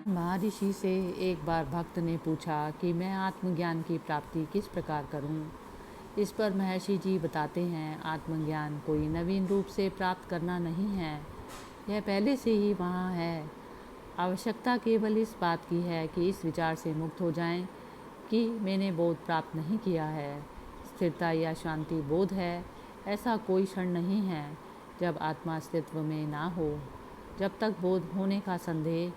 महर्षि से एक बार भक्त ने पूछा कि मैं आत्मज्ञान की प्राप्ति किस प्रकार करूं। इस पर महर्षि जी बताते हैं, आत्मज्ञान कोई नवीन रूप से प्राप्त करना नहीं है, यह पहले से ही वहाँ है। आवश्यकता केवल इस बात की है कि इस विचार से मुक्त हो जाएं कि मैंने बोध प्राप्त नहीं किया है। स्थिरता या शांति बोध है, ऐसा कोई क्षण नहीं है जब आत्मा अस्तित्व में ना हो। जब तक बोध होने का संदेह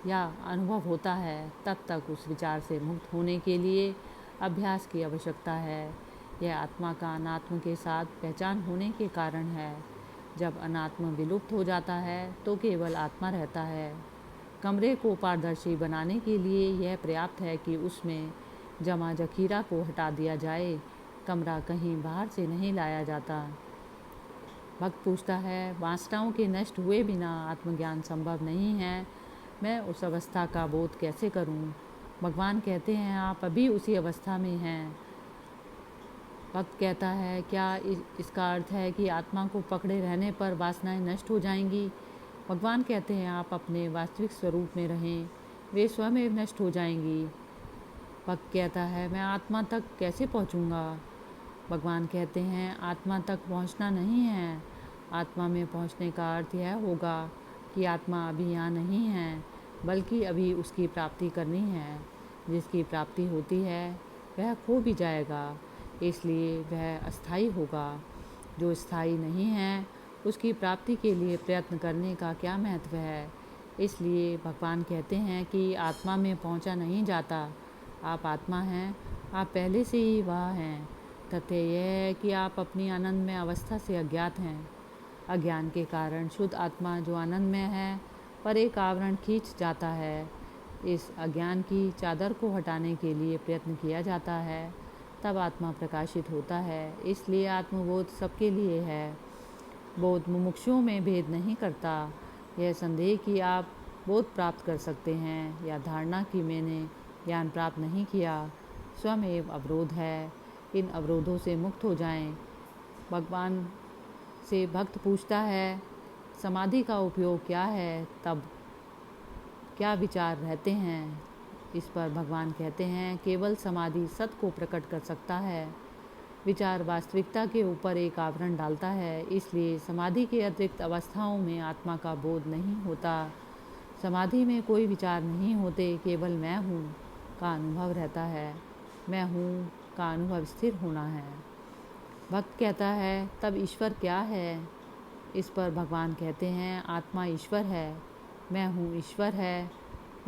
या अनुभव होता है, तब तक उस विचार से मुक्त होने के लिए अभ्यास की आवश्यकता है। यह आत्मा का अनात्म के साथ पहचान होने के कारण है। जब अनात्म विलुप्त हो जाता है तो केवल आत्मा रहता है। कमरे को पारदर्शी बनाने के लिए यह पर्याप्त है कि उसमें जमा जखीरा को हटा दिया जाए। कमरा कहीं बाहर से नहीं लाया जाता। भक्त पूछता है, वासनाओं के नष्ट हुए बिना आत्मज्ञान संभव नहीं है, मैं उस अवस्था का बोध कैसे करूं? भगवान कहते हैं, आप अभी उसी अवस्था में हैं। भक्त कहता है, क्या इसका अर्थ है कि आत्मा को पकड़े रहने पर वासनाएं नष्ट हो जाएंगी? भगवान कहते हैं, आप अपने वास्तविक स्वरूप में रहें, वे स्वयं नष्ट हो जाएंगी। भक्त कहता है, मैं आत्मा तक कैसे पहुंचूंगा? भगवान कहते हैं, आत्मा तक पहुंचना नहीं है, आत्मा में पहुंचने का अर्थ यह होगा कि आत्मा अभी यहाँ नहीं है, बल्कि अभी उसकी प्राप्ति करनी है। जिसकी प्राप्ति होती है वह खो भी जाएगा, इसलिए वह अस्थायी होगा। जो स्थायी नहीं है उसकी प्राप्ति के लिए प्रयत्न करने का क्या महत्व है? इसलिए भगवान कहते हैं कि आत्मा में पहुंचा नहीं जाता। आप आत्मा हैं, आप पहले से ही वह हैं। तथ्य यह है कि आप अपनी आनंदमय अवस्था से अज्ञात हैं। अज्ञान के कारण शुद्ध आत्मा जो आनंदमय है पर एक आवरण खींच जाता है। इस अज्ञान की चादर को हटाने के लिए प्रयत्न किया जाता है, तब आत्मा प्रकाशित होता है। इसलिए आत्मबोध सबके लिए है। बोध मुमुक्षुओं में भेद नहीं करता। यह संदेह कि आप बोध प्राप्त कर सकते हैं या धारणा कि मैंने ज्ञान प्राप्त नहीं किया, स्वयं अवरोध है। इन अवरोधों से मुक्त हो जाएं। भगवान से भक्त पूछता है, समाधि का उपयोग क्या है? तब क्या विचार रहते हैं? इस पर भगवान कहते हैं, केवल समाधि सत्य को प्रकट कर सकता है। विचार वास्तविकता के ऊपर एक आवरण डालता है, इसलिए समाधि के अतिरिक्त अवस्थाओं में आत्मा का बोध नहीं होता। समाधि में कोई विचार नहीं होते, केवल मैं हूँ का अनुभव रहता है। मैं हूँ का अनुभव स्थिर होना है। भक्त कहता है, तब ईश्वर क्या है? इस पर भगवान कहते हैं, आत्मा ईश्वर है, मैं हूँ ईश्वर है।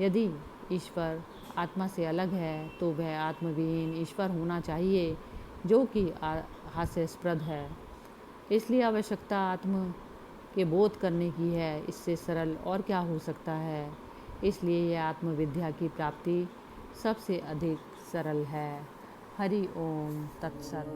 यदि ईश्वर आत्मा से अलग है तो वह आत्मविहीन ईश्वर होना चाहिए, जो कि हास्यास्पद है। इसलिए आवश्यकता आत्म के बोध करने की है। इससे सरल और क्या हो सकता है? इसलिए यह आत्मविद्या की प्राप्ति सबसे अधिक सरल है। हरि ओम तत्सत।